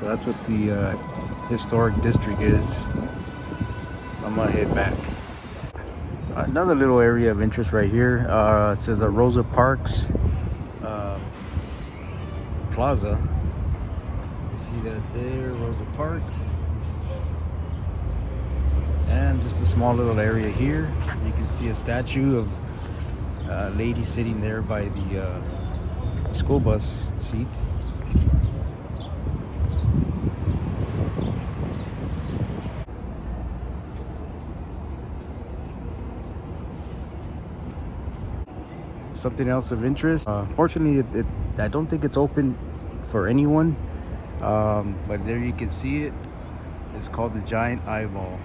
So that's what the historic district is. I'm gonna head back. Another little area of interest right here. It says Rosa Parks plaza. You see that there, Rosa Parks. And just a small little area here. You can see a statue of a lady sitting there by the school bus seat. Something else of interest. Fortunately, I don't think it's open for anyone. But there you can see it. It's called the Giant Eyeball.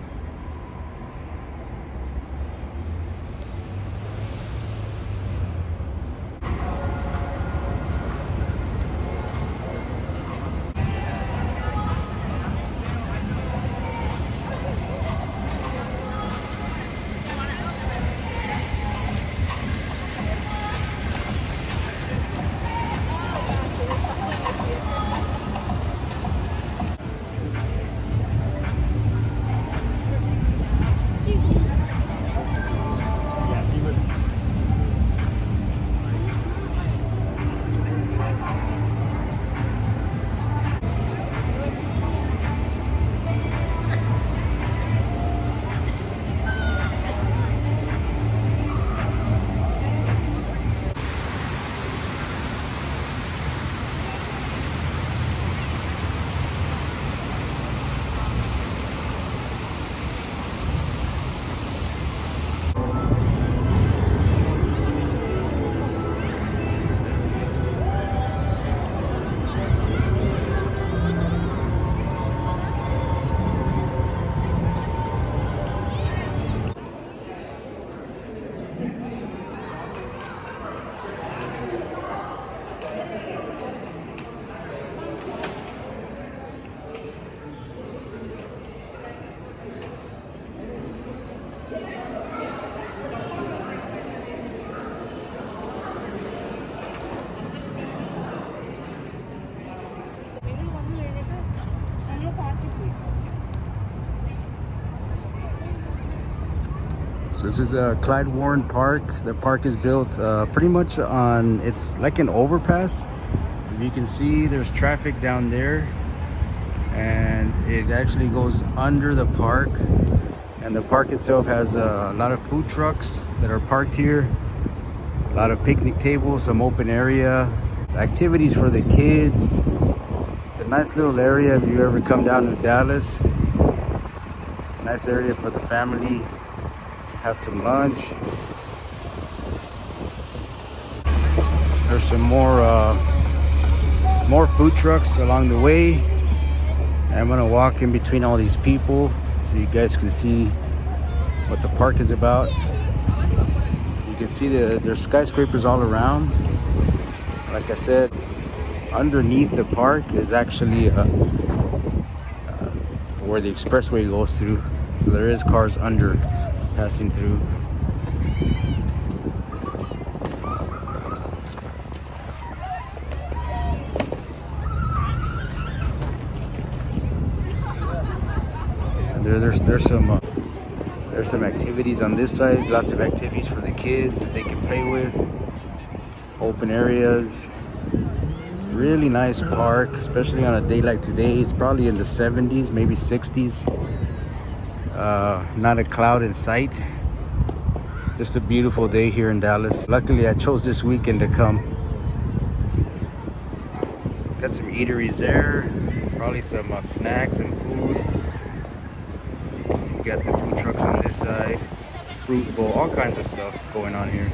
So this is Klyde Warren Park. The park is built pretty much on, it's like an overpass. If you can see, there's traffic down there, and it actually goes under the park. And the park itself has a lot of food trucks that are parked here, a lot of picnic tables, some open area, activities for the kids. It's a nice little area if you ever come down to Dallas. Nice area for the family. Have some lunch. There's some more food trucks along the way. I'm gonna walk in between all these people so you guys can see what the park is about. You can see there's skyscrapers all around. Like I said, underneath the park is actually where the expressway goes through. So there is cars under passing through. And there's some activities on this side. Lots of activities for the kids that they can play with. Open areas. Really nice park, especially on a day like today. It's probably in the 70s, maybe 60s. Not a cloud in sight. Just a beautiful day here in Dallas. Luckily I chose this weekend to come. Got some eateries there, probably some snacks and food. You got the food trucks on this side, fruit bowl, all kinds of stuff going on here.